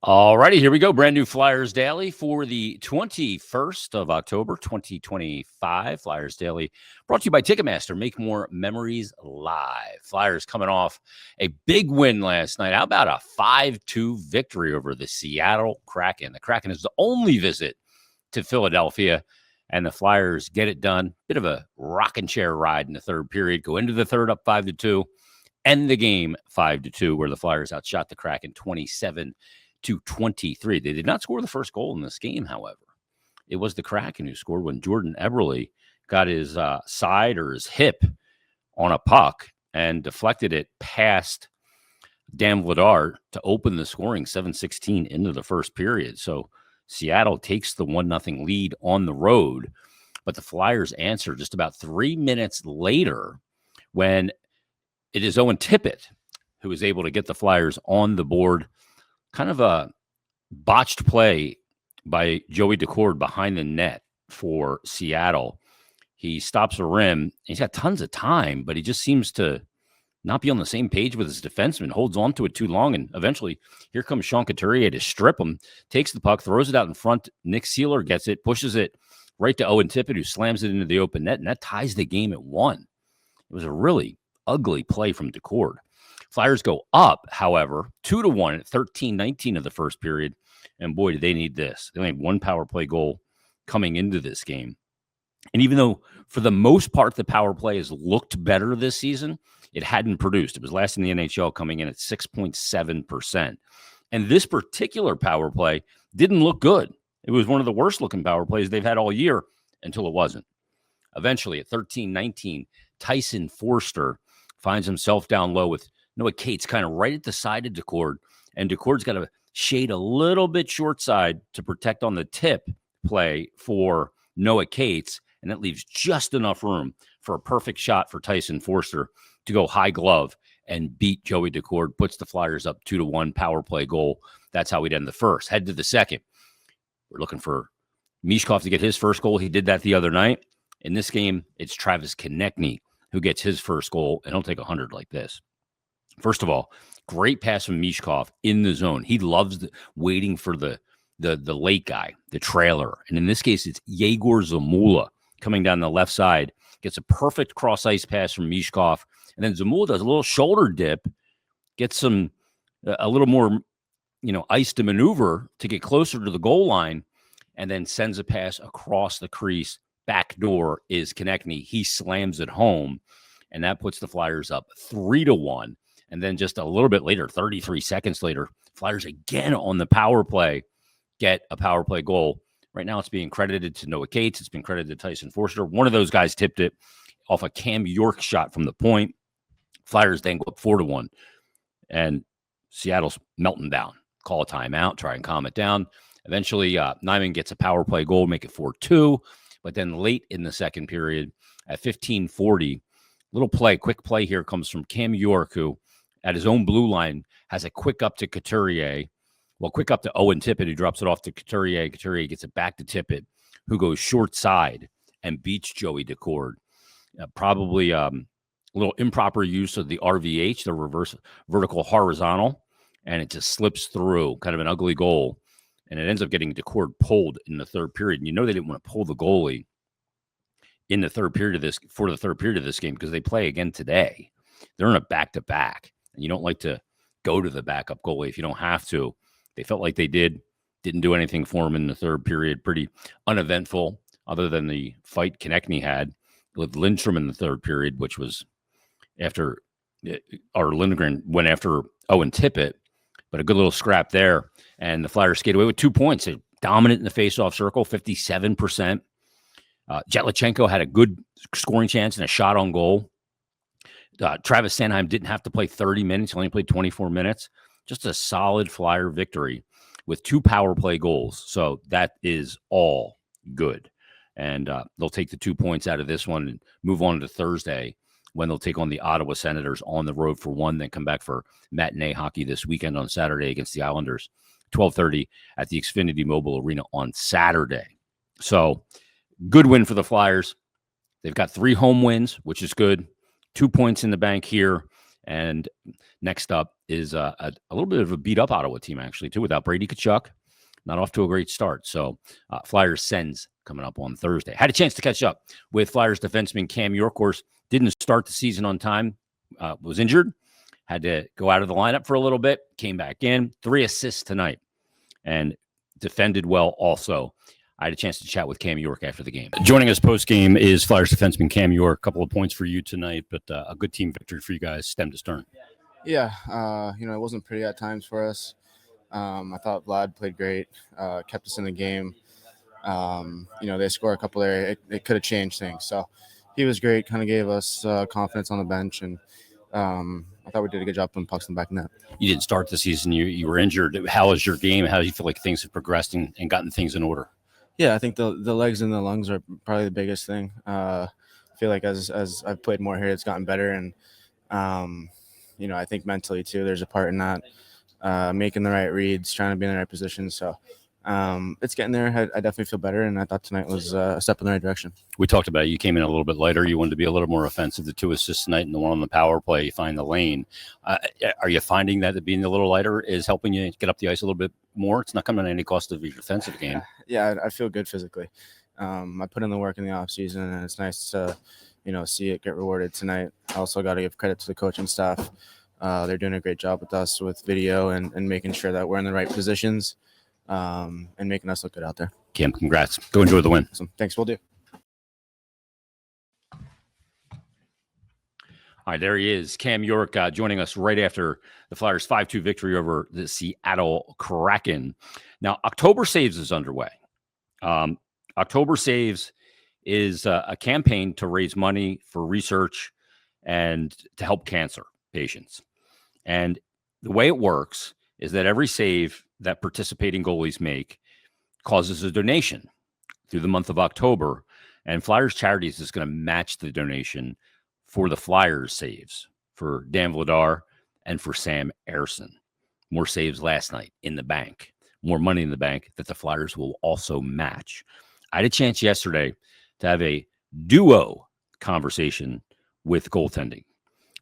All righty, here we go. Brand new Flyers Daily for the 21st of October, 2025. Flyers Daily brought to you by Ticketmaster. Make more memories live. Flyers coming off a big win last night. How about a 5-2 victory over the Seattle Kraken? The Kraken is the only visit to Philadelphia, and the Flyers get it done. Bit of a rocking chair ride in the third period. Go into the third up 5-2. End the game 5-2, where the Flyers outshot the Kraken 27-23. They did not score the first goal in this game, however. It was the Kraken who scored when Jordan Eberle got his side or his hip on a puck and deflected it past Dan Vladar to open the scoring 7:16 into the first period. So Seattle takes the 1-0 lead on the road, but the Flyers answer just about 3 minutes later when it is Owen Tippett who is able to get the Flyers on the board. Kind of a botched play by Joey Daccord behind the net for Seattle. He stops a rim. He's got tons of time, but he just seems to not be on the same page with his defenseman, holds on to it too long, and eventually here comes Sean Couturier to strip him, takes the puck, throws it out in front. Nick Seeler gets it, pushes it right to Owen Tippett, who slams it into the open net, and that ties the game at 1. It was a really ugly play from Daccord. Flyers go up, however, 2-1 at 13:19 of the first period, and boy, did they need this. They only had one power play goal coming into this game. And even though, for the most part, the power play has looked better this season, it hadn't produced. It was last in the NHL, coming in at 6.7%. And this particular power play didn't look good. It was one of the worst-looking power plays they've had all year until it wasn't. Eventually, at 13:19, Tyson Forster finds himself down low with Noah Cates kind of right at the side of Daccord, and Daccord's got to shade a little bit short side to protect on the tip play for Noah Cates, and that leaves just enough room for a perfect shot for Tyson Forster to go high glove and beat Joey Daccord, puts the Flyers up 2-1 power play goal. That's how we'd end the first. Head to the second. We're looking for Mishkov to get his first goal. He did that the other night. In this game, it's Travis Konechny who gets his first goal, and he'll take 100 like this. First of all, great pass from Mishkov in the zone. He loves waiting for the late guy, the trailer. And in this case, it's Yegor Zamula coming down the left side, gets a perfect cross-ice pass from Mishkov. And then Zamula does a little shoulder dip, gets a little more, ice to maneuver to get closer to the goal line, and then sends a pass across the crease. Back door is Konechny. He slams it home, and that puts the Flyers up 3-1. And then just a little bit later, 33 seconds later, Flyers again on the power play get a power play goal. Right now it's being credited to Noah Cates. It's been credited to Tyson Forster. One of those guys tipped it off a Cam York shot from the point. Flyers then go up 4-1. And Seattle's melting down. Call a timeout, try and calm it down. Eventually, Nyman gets a power play goal, make it 4-2. But then late in the second period, at 15:40, quick play here comes from Cam York, who at his own blue line has a quick up to Couturier. Well, quick up to Owen Tippett, who drops it off to Couturier. Couturier gets it back to Tippett, who goes short side and beats Joey Daccord. Probably a little improper use of the RVH, the reverse vertical horizontal, and it just slips through, kind of an ugly goal. And it ends up getting Daccord pulled in the third period. And they didn't want to pull the goalie in the third period of this game because they play again today. They're in a back-to-back. And you don't like to go to the backup goalie if you don't have to. They felt like they didn't do anything for him in the third period. Pretty uneventful, other than the fight Konechny had with Lindstrom in the third period, which was after Lindgren went after Owen Tippett, but a good little scrap there. And the Flyers skate away with 2 points. They're dominant in the faceoff circle, 57%. Jetlachenko had a good scoring chance and a shot on goal. Travis Sanheim didn't have to play 30 minutes. He only played 24 minutes. Just a solid Flyer victory with 2 power play goals. So that is all good. And they'll take the 2 points out of this one and move on to Thursday, when they'll take on the Ottawa Senators on the road for 1, then come back for matinee hockey this weekend on Saturday against the Islanders, 12:30 at the Xfinity Mobile Arena on Saturday. So good win for the Flyers. They've got 3 home wins, which is good. 2 points in the bank here. And next up is a little bit of a beat-up Ottawa team, actually, too, without Brady Tkachuk. Not off to a great start. So Flyers Sens coming up on Thursday. Had a chance to catch up with Flyers defenseman Cam York. Of course, didn't start the season on time, was injured, had to go out of the lineup for a little bit, came back in, 3 assists tonight, and defended well also. I had a chance to chat with Cam York after the game. Joining us post-game is Flyers defenseman Cam York. A couple of points for you tonight, but a good team victory for you guys, stem to stern. Yeah, it wasn't pretty at times for us. I thought Vlad played great, kept us in the game. They scored a couple there. It could have changed things. So he was great, kind of gave us confidence on the bench. And I thought we did a good job putting pucks in the back of the net. You didn't start the season. You were injured. How was your game? How do you feel like things have progressed and gotten things in order? Yeah, I think the legs and the lungs are probably the biggest thing. I feel like as I've played more here, it's gotten better. And, I think mentally, too, there's a part in that. Making the right reads, trying to be in the right position. So it's getting there. I definitely feel better, and I thought tonight was a step in the right direction. We talked about it. You came in a little bit lighter. You wanted to be a little more offensive. The 2 assists tonight and the 1 on the power play, you find the lane. Are you finding that being a little lighter is helping you get up the ice a little bit more? It's not coming at any cost of your defensive game. Yeah, I feel good physically. I put in the work in the offseason, and it's nice to, see it get rewarded tonight. I also got to give credit to the coaching staff. They're doing a great job with us with video and making sure that we're in the right positions and making us look good out there. Cam, congrats. Go enjoy the win. Awesome. Thanks, will do. All right, there he is, Cam York, joining us right after the Flyers' 5-2 victory over the Seattle Kraken. Now, October Saves is underway. October Saves is a campaign to raise money for research and to help cancer patients. And the way it works is that every save that participating goalies make causes a donation through the month of October. And Flyers Charities is going to match the donation for the Flyers saves for Dan Vladar and for Sam Ersson. More saves last night in the bank. More money in the bank that the Flyers will also match. I had a chance yesterday to have a duo conversation with goaltending,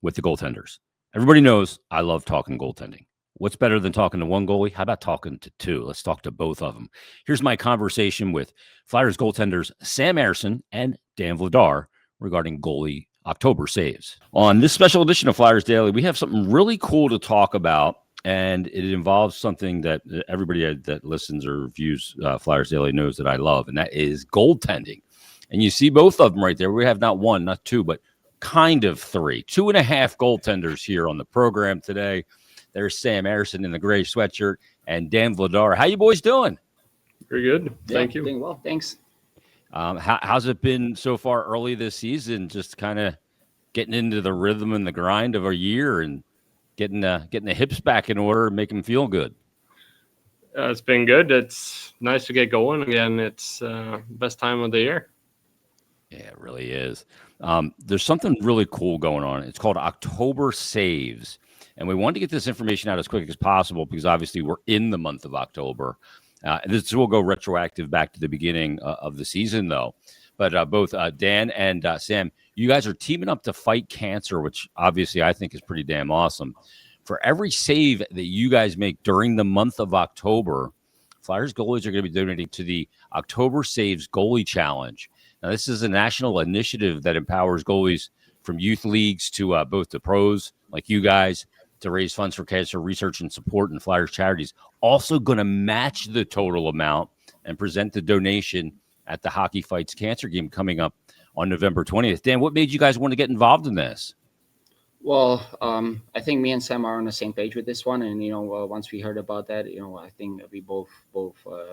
with the goaltenders. Everybody knows I love talking goaltending. What's better than talking to one goalie? How about talking to 2? Let's talk to both of them. Here's my conversation with Flyers goaltenders Sam Ersson and Dan Vladar regarding goalie October saves. On this special edition of Flyers Daily, we have something really cool to talk about, and it involves something that everybody that listens or views Flyers Daily knows that I love, and that is goaltending. And you see both of them right there. We have not 1, not 2, but kind of 3, 2.5 goaltenders here on the program today. There's Sam Ersson in the gray sweatshirt and Dan Vladar. How you boys doing? Very good. Thank you. Doing well. Thanks. How's it been so far early this season? Just kind of getting into the rhythm and the grind of a year and getting the hips back in order and making them feel good. It's been good. It's nice to get going again. It's best time of the year. Yeah, it really is. There's something really cool going on. It's called October Saves. And we wanted to get this information out as quick as possible because obviously we're in the month of October. This will go retroactive back to the beginning of the season, though. But both Dan and Sam, you guys are teaming up to fight cancer, which obviously I think is pretty damn awesome. For every save that you guys make during the month of October, Flyers goalies are going to be donating to the October Saves Goalie Challenge. Now, this is a national initiative that empowers goalies from youth leagues to both the pros like you guys to raise funds for cancer research and support, and Flyers Charities also going to match the total amount and present the donation at the Hockey Fights Cancer game coming up on November 20th. Dan, what made you guys want to get involved in this? Well, I think me and Sam are on the same page with this one, and once we heard about that, I think we both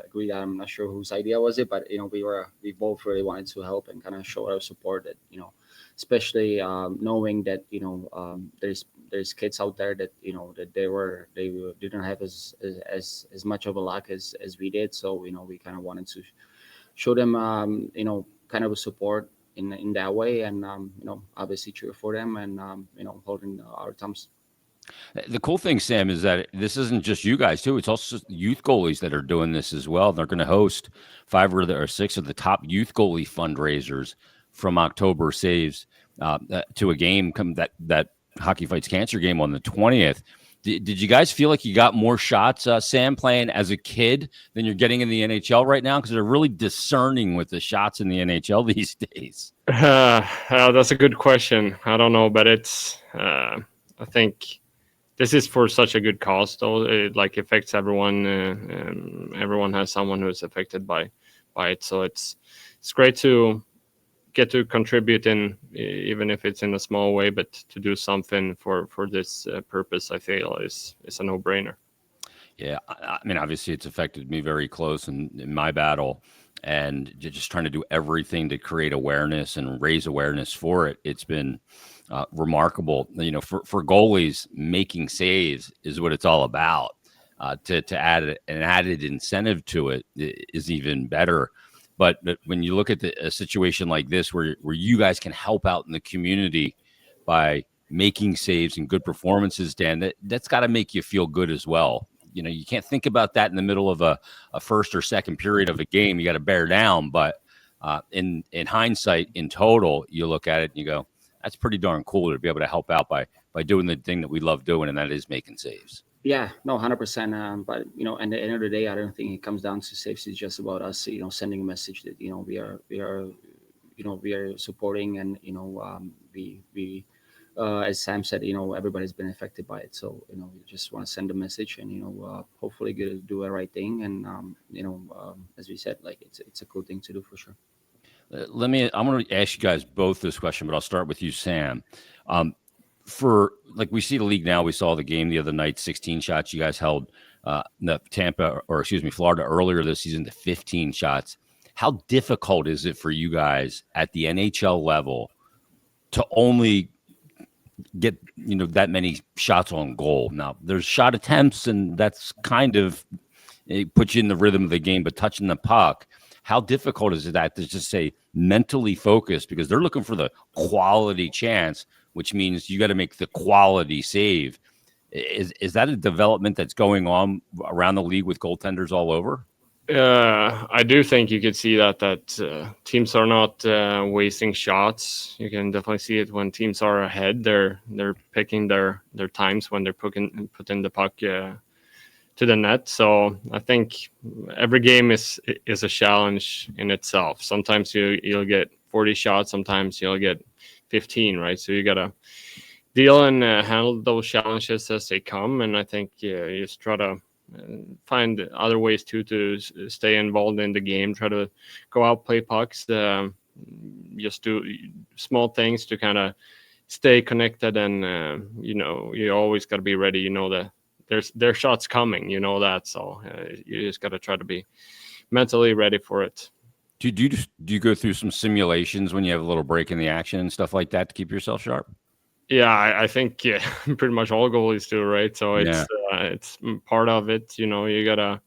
agreed. I'm not sure whose idea was it, but we both really wanted to help and kind of show our support. That especially knowing that there's kids out there that that they didn't have as much of a luck as we did. So we kind of wanted to show them kind of a support in that way, and obviously cheer for them, and holding our thumbs. The cool thing, Sam, is that this isn't just you guys too. It's also youth goalies that are doing this as well. They're going to host 5 or 6 of the top youth goalie fundraisers from October Saves to a game that Hockey Fights Cancer game on the 20th. Did you guys feel like you got more shots, Sam, playing as a kid than you're getting in the NHL right now? Because they're really discerning with the shots in the NHL these days. That's a good question. I don't know, but it's I think this is for such a good cause, though. It like affects everyone. Everyone has someone who is affected by it, so it's great to get to contribute in, even if it's in a small way, but to do something for this purpose, I feel is a no-brainer. Yeah, I mean, obviously it's affected me very close in my battle, and just trying to do everything to create awareness and raise awareness for it. It's been remarkable. You know, for goalies, making saves is what it's all about. To add an added incentive to it is even better. But when you look at a situation like this, where you guys can help out in the community by making saves and good performances, Dan, that's got to make you feel good as well. You know, you can't think about that in the middle of a first or second period of a game. You got to bear down. But in hindsight, in total, you look at it and you go, that's pretty darn cool to be able to help out by doing the thing that we love doing, and that is making saves. Yeah, no, 100%. But you know, at the end of the day, I don't think it comes down to saves. It's just about us, you know, sending a message that we are supporting, and we as Sam said, everybody's been affected by it. So we just want to send a message, and hopefully do the right thing. And as we said, like it's a cool thing to do for sure. I'm going to ask you guys both this question, but I'll start with you, Sam. For like, we see the league now. We saw the game the other night, 16 shots. You guys held Florida earlier this season to 15 shots. How difficult is it for you guys at the NHL level to only get that many shots on goal? Now there's shot attempts, and that's kind of, it puts you in the rhythm of the game, but touching the puck, how difficult is that to just say mentally focused, because they're looking for the quality chance, which means you got to make the quality save. Is that a development that's going on around the league with goaltenders all over? I do think you could see that teams are not wasting shots. You can definitely see it when teams are ahead. They're picking their times when they're putting the puck to the net. So I think every game is a challenge in itself. Sometimes you'll get 40 shots, sometimes you'll get 15, right? So you gotta deal and handle those challenges as they come. And I think you just try to find other ways to stay involved in the game, try to go out, play pucks, just do small things to kind of stay connected. And you always got to be ready, that there's shots coming, that. So you just got to try to be mentally ready for it. Do you go through some simulations when you have a little break in the action and stuff like that to keep yourself sharp? Yeah, I think pretty much all goalies do, right? So it's part of it. You gotta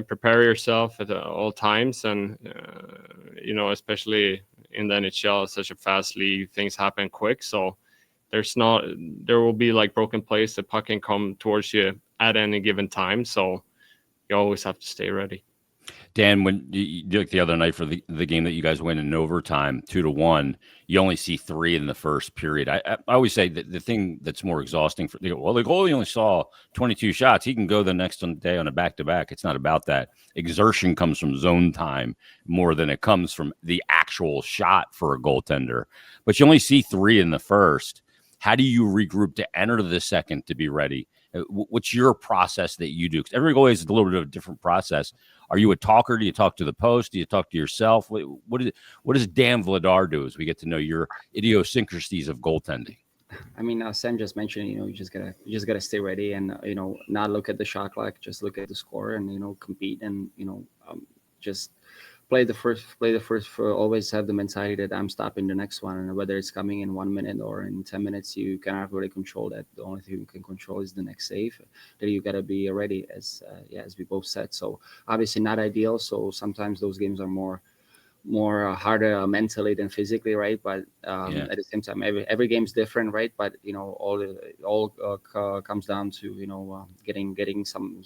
prepare yourself at all times, and especially in the NHL, it's such a fast league, things happen quick. So there will be like broken plays. The puck can come towards you at any given time. So you always have to stay ready. Dan, when you look the other night for the game that you guys win in overtime, 2-1, you only see 3 in the first period. I always say that the thing that's more exhausting the goalie only saw 22 shots. He can go the next day on a back-to-back. It's not about that. Exertion comes from zone time more than it comes from the actual shot for a goaltender. But you only see 3 in the first. How do you regroup to enter the second to be ready? What's your process that you do? Because every goalie has a little bit of a different process. Are you a talker? Do you talk to the post? Do you talk to yourself? What does Dan Vladar do as we get to know your idiosyncrasies of goaltending? I mean, Sam just mentioned, you just gotta stay ready, and not look at the shot clock, just look at the score, and compete, and just play the first. Always have the mentality that I'm stopping the next one, and whether it's coming in 1 minute or in 10 minutes, you cannot really control that. The only thing you can control is the next save. That you gotta be ready, as we both said. So obviously not ideal. So sometimes those games are more harder mentally than physically, right? But at the same time, every game's different, right? But all comes down to getting some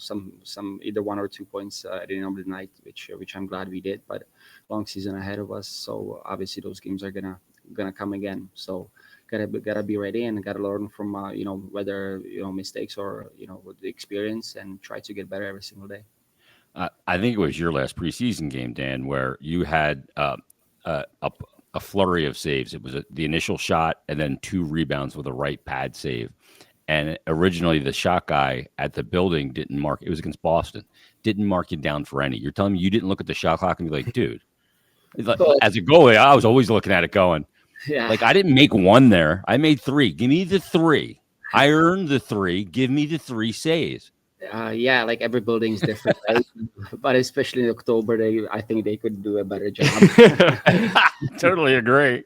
either 1 or 2 points at the end of the night, which I'm glad we did. But long season ahead of us, so obviously those games are gonna gonna come again. So gotta be ready and gotta learn from whether mistakes or with the experience, and try to get better every single day. I think it was your last preseason game, Dan, where you had a flurry of saves. It was the initial shot and then 2 rebounds with a right pad save. And originally, the shot guy at the building didn't mark. It was against Boston. Didn't mark you down for any. You're telling me you didn't look at the shot clock and be like, dude. Like, as a goalie, I was always looking at it going, Yeah. like, I didn't make 1 there. I made 3. Give me the 3. I earned the 3. Give me the 3 saves. Yeah, like every building is different, right? But especially in October, I think they could do a better job. Totally agree.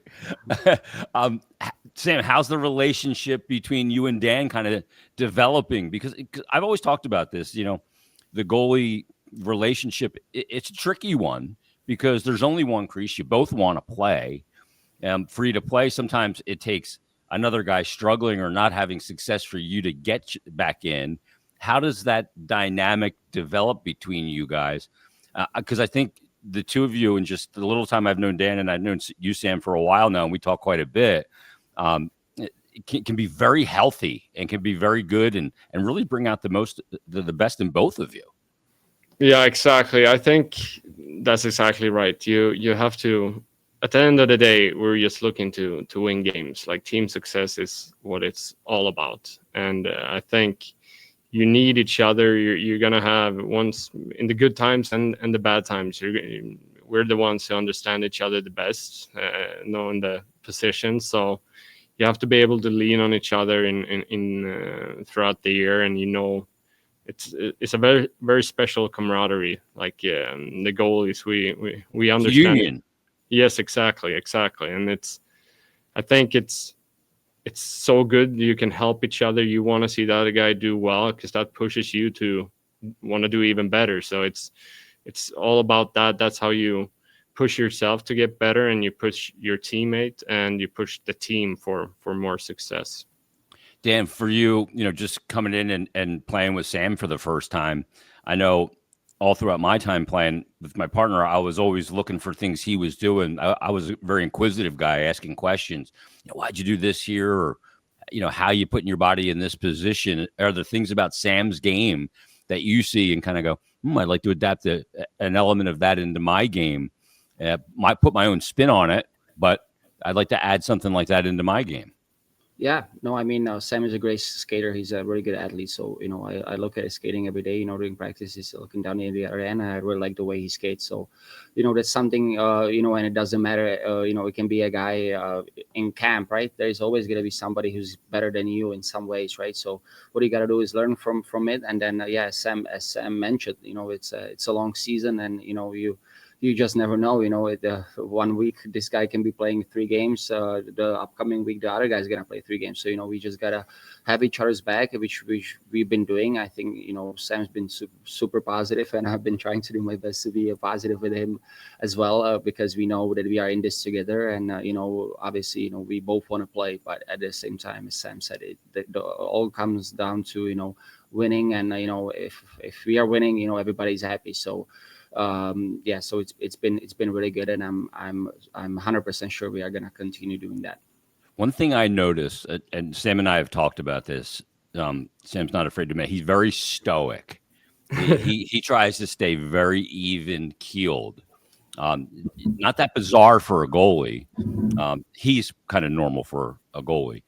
Sam, how's the relationship between you and Dan kind of developing? Because I've always talked about this, the goalie relationship. It's a tricky one because there's only one crease. You both want to play. For you to play, sometimes it takes another guy struggling or not having success for you to get back in. How does that dynamic develop between you guys? Because I think the two of you, and just the little time I've known Dan and I've known you, Sam, for a while now, and we talk quite a bit, it can be very healthy and can be very good and really bring out the best in both of you. Yeah, exactly. I think that's exactly right. You have to, at the end of the day, we're just looking to win games. Like, team success is what it's all about. And I think you need each other. You're gonna have once in the good times and the bad times. We're the ones who understand each other the best, knowing the position. So you have to be able to lean on each other in throughout the year, and it's a very, very special camaraderie. Like, the goalies, we understand. Union. Yes, exactly, and I think it's so good you can help each other. You want to see the other guy do well because that pushes you to want to do even better. So it's all about that. That's how you push yourself to get better, and you push your teammate and you push the team for more success. Dan, for you, just coming in and playing with Sam for the first time, I know all throughout my time playing with my partner, I was always looking for things he was doing. I was a very inquisitive guy, asking questions. Why'd you do this here? Or, how you putting your body in this position? Are there things about Sam's game that you see and kind of go, I'd like to adapt an element of that into my game? Might put my own spin on it, but I'd like to add something like that into my game. Yeah, no, I mean, Sam is a great skater. He's a very good athlete. So, I look at his skating every day, during practice. He's looking down in the arena. I really like the way he skates. So, that's something, and it doesn't matter, it can be a guy in camp, right? There's always going to be somebody who's better than you in some ways, right? So what you got to do is learn from it. And then, as Sam mentioned, it's a long season, and, you just never know. One week this guy can be playing 3 games. The upcoming week the other guy's gonna play 3 games. So we just gotta have each other's back, which we've been doing. I think Sam's been super positive, and I've been trying to do my best to be positive with him as well, because we know that we are in this together, and obviously we both want to play, but at the same time, as Sam said, it all comes down to winning, and if we are winning, everybody's happy. So. So it's been really good, and I'm 100% sure we are going to continue doing that. One thing I noticed, and Sam and I have talked about this. Sam's not afraid to admit he's very stoic. He tries to stay very even keeled. Not that bizarre for a goalie. He's kind of normal for a goalie.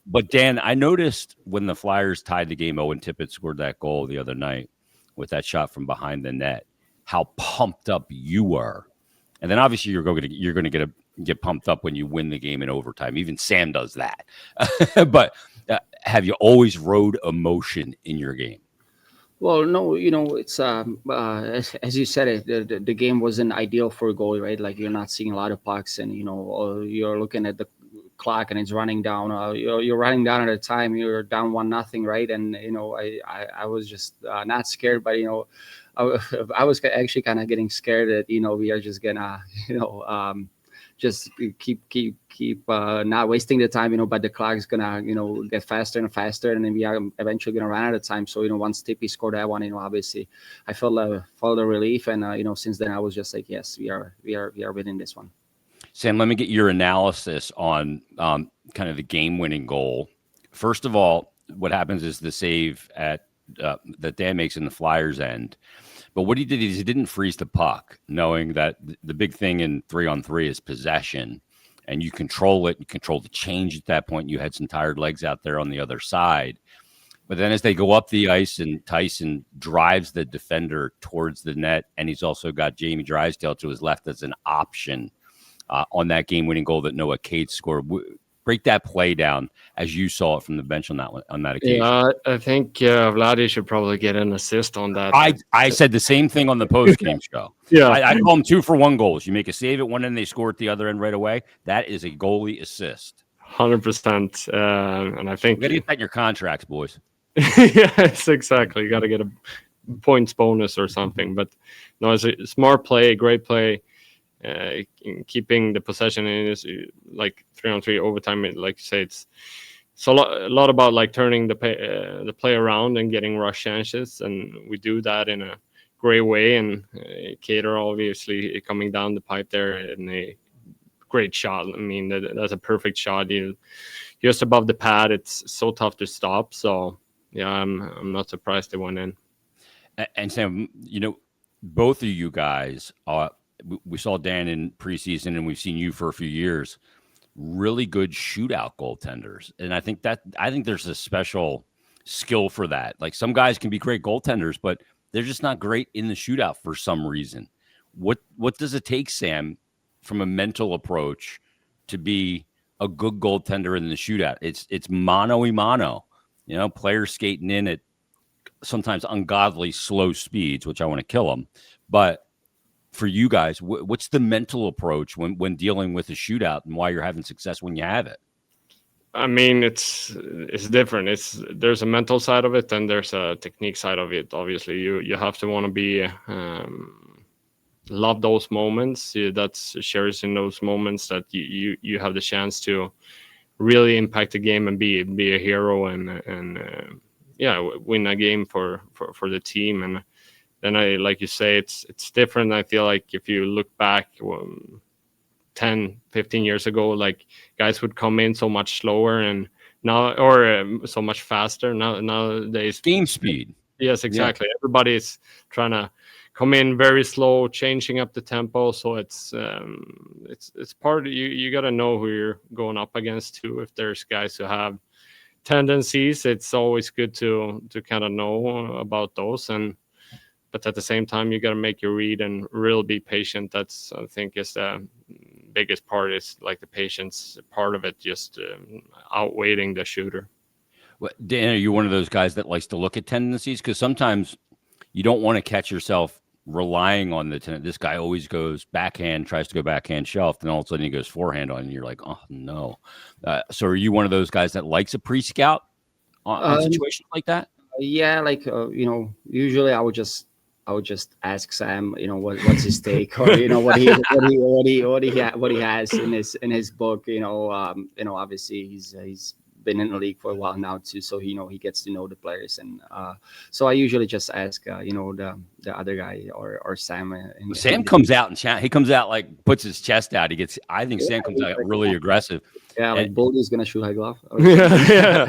But Dan, I noticed when the Flyers tied the game, Owen Tippett scored that goal the other night with that shot from behind the net, how pumped up you were. And then obviously you're going to get pumped up when you win the game in overtime. Even Sam does that. But have you always rode emotion in your game? Well, no, it's as you said it, the game wasn't ideal for a goalie, right? Like, you're not seeing a lot of pucks, and you're looking at the clock and it's running down. You're running down at a time. You're down 1-0, right? And I was just not scared, but I was actually kind of getting scared that we are just gonna just keep not wasting the time, but the clock is gonna get faster and faster, and then we are eventually gonna run out of time. So once Tippy scored that one, obviously I felt a relief, and since then I was just like, yes, we are winning this one. Sam, let me get your analysis on kind of the game-winning goal. First of all, what happens is the save at that Dan makes in the Flyers' end. But what he did is he didn't freeze the puck, knowing that the big thing in 3-on-3 is possession, and you control it. You control the change at that point. You had some tired legs out there on the other side. But then as they go up the ice and Tyson drives the defender towards the net, and he's also got Jamie Drysdale to his left as an option on that game-winning goal that Noah Cates scored. Break that play down as you saw it from the bench on that occasion. Yeah, I think Vladar should probably get an assist on that. I said the same thing on the post-game show. Yeah. I call them 2-for-1 goals. You make a save at one end, they score at the other end right away. That is a goalie assist. 100%. And I think You got to get that in your contracts, boys. Yes, exactly. You got to get a points bonus or something. But no, it's a smart play, great play. Keeping the possession in is like 3-on-3 overtime. Like you say, it's a lot about like turning the play around and getting rush chances, and we do that in a great way. And Cater obviously coming down the pipe there in a great shot. I mean, that's a perfect shot. Just above the pad. It's so tough to stop. So yeah, I'm not surprised they went in. And Sam, both of you guys. We saw Dan in preseason, and we've seen you for a few years. Really good shootout goaltenders, and I think there's a special skill for that. Like some guys can be great goaltenders, but they're just not great in the shootout for some reason. What does it take, Sam, from a mental approach to be a good goaltender in the shootout? It's mano-a-mano, players skating in at sometimes ungodly slow speeds, which I want to kill them, but for you guys, what's the mental approach when dealing with a shootout, and why you're having success when you have it? I mean, it's different. There's a mental side of it, and there's a technique side of it. Obviously, you have to want to be love those moments. That's cherishing those moments that you have the chance to really impact the game and be a hero and win a game for the team. And then like you say, it's different. I feel like if you look back 10, 15 years ago, like guys would come in so much slower and now, or so much faster. Nowadays, game speed. Yes, exactly. Yeah. Everybody is trying to come in very slow, changing up the tempo. So it's part of you got to know who you're going up against too. If there's guys who have tendencies, it's always good to kind of know about those. But at the same time, you got to make your read and really be patient. That's, I think, is the biggest part, is like the patience part of it, just outweighing the shooter. Well, Dan, are you one of those guys that likes to look at tendencies? Because sometimes you don't want to catch yourself relying on this guy always goes backhand, tries to go backhand shelf, and all of a sudden he goes forehand on, and you're like, oh, no. So are you one of those guys that likes a pre-scout on situations like that? Yeah, like, usually I would just ask Sam, what's his take, or what he has in his book. Obviously he's been in the league for a while now too, so he gets to know the players, and so I usually just ask the other guy or Sam. Sam comes out and chat. He comes out like puts his chest out. I think Sam comes out really aggressive. Yeah, like Boldy's gonna shoot high glove. Yeah.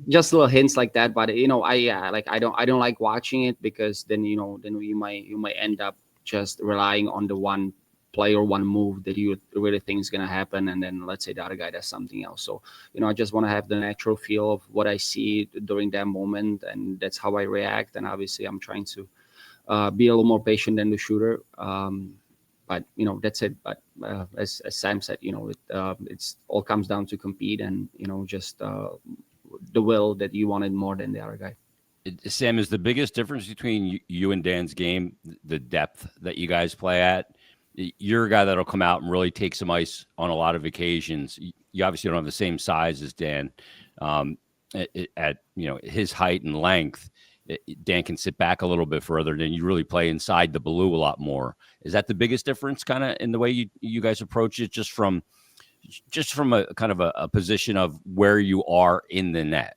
Just little hints like that. But I don't like watching it, because then you might end up just relying on the one play or one move that you really think is gonna happen, and then let's say the other guy does something else. So I just want to have the natural feel of what I see during that moment, and that's how I react. And obviously, I'm trying to be a little more patient than the shooter. But that's it. But as Sam said, it's all comes down to compete, and just the will that you wanted more than the other guy. Sam, is the biggest difference between you and Dan's game the depth that you guys play at? You're a guy that'll come out and really take some ice on a lot of occasions. You obviously don't have the same size as Dan. At his height and length, Dan can sit back a little bit further, than you really play inside the blue a lot more. Is that the biggest difference, kind of, in the way you guys approach it, just from a kind of a position of where you are in the net?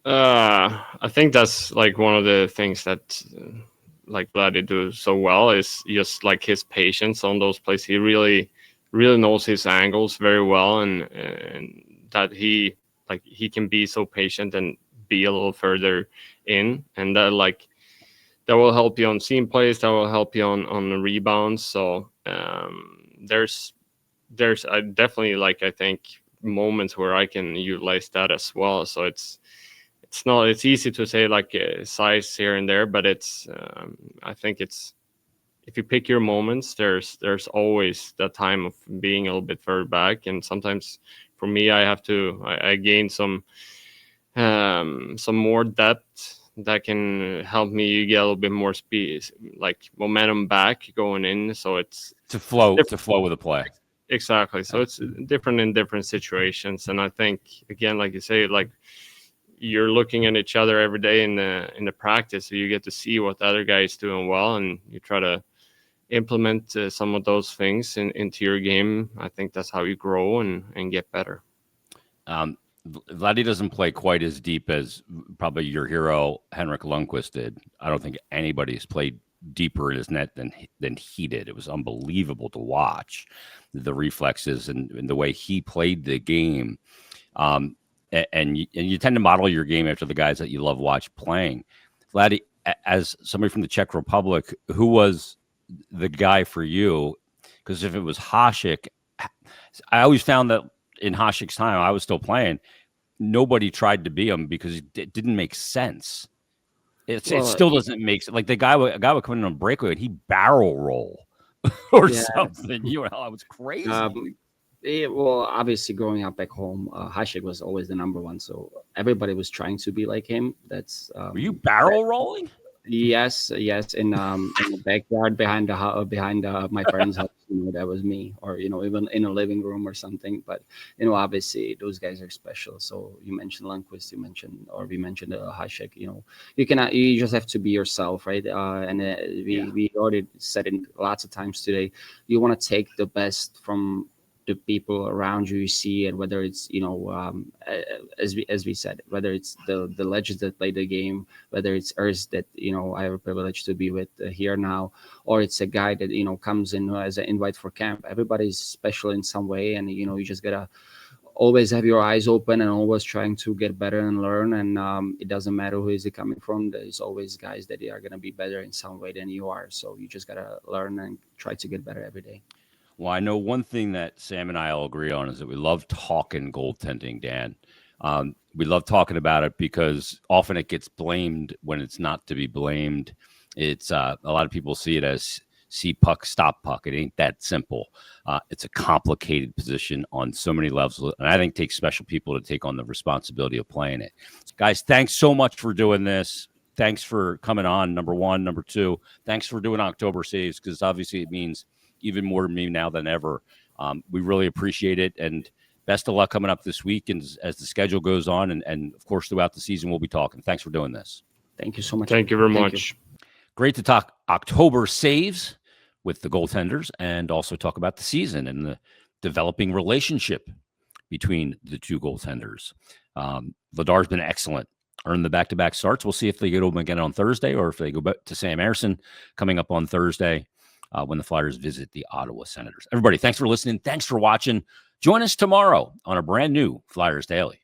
I think that's like one of the things that like Vladar do so well, is just like his patience on those plays. He really really knows his angles very well, and that he can be so patient and be a little further in, and that will help you on seam plays, that will help you on the rebounds. So there's definitely I think moments where I can utilize that as well. So it's easy to say size here and there, but it's I think it's, if you pick your moments, there's always that time of being a little bit further back. And sometimes for me, I gain some more depth that can help me get a little bit more speed, momentum back going in. So it's to flow with a play. Exactly. So it's different in different situations. And I think, again, like you say, you're looking at each other every day in the practice, so you get to see what the other guy is doing well, and you try to implement some of those things into your game. I think that's how you grow and get better. Vladdy doesn't play quite as deep as probably your hero Henrik Lundqvist did. I don't think anybody's played deeper in his net than he did. It was unbelievable to watch the reflexes and the way he played the game. And you tend to model your game after the guys that you love watch playing. Vladdy, as somebody from the Czech Republic, who was the guy for you? Because if it was Hasek, I always found that in Hasek's time, I was still playing, nobody tried to be him because it didn't make sense. It still doesn't make sense. Like a guy would come in on a breakaway and he barrel roll or something. It was crazy. Well, obviously, growing up back home, Hasek was always the number one, so everybody was trying to be like him. That's were you barrel rolling? Yes, in the backyard behind my parents' house. That was me, or even in a living room or something. But obviously, those guys are special. So you mentioned Lundqvist, we mentioned Hasek. You just have to be yourself, right? We already said it lots of times today. You want to take the best from the people around you see, and whether it's as we said, whether it's the legends that play the game, whether it's Ersson that I have a privilege to be with here now, or it's a guy that comes in as an invite for camp. Everybody's special in some way, and you just gotta always have your eyes open and always trying to get better and learn. And it doesn't matter who is it coming from. There's always guys that are gonna be better in some way than you are. So you just gotta learn and try to get better every day. Well, I know one thing that Sam and I all agree on is that we love talking goaltending, Dan. We love talking about it because often it gets blamed when it's not to be blamed. It's a lot of people see it as see puck, stop puck. It ain't that simple. It's a complicated position on so many levels, and I think it takes special people to take on the responsibility of playing it. Guys, thanks so much for doing this. Thanks for coming on, number one. Number two, thanks for doing October saves, because obviously it means even more to me now than ever. We really appreciate it, and best of luck coming up this week and as the schedule goes on, and of course throughout the season we'll be talking. Thanks for doing this. Thank you so much. Thank you very much. Great to talk October saves with the goaltenders and also talk about the season and the developing relationship between the two goaltenders. Vladar's been excellent. Earned the back-to-back starts. We'll see if they get open again on Thursday or if they go back to Sam Ersson coming up on Thursday. When the Flyers visit the Ottawa Senators. Everybody, thanks for listening. Thanks for watching. Join us tomorrow on a brand new Flyers Daily.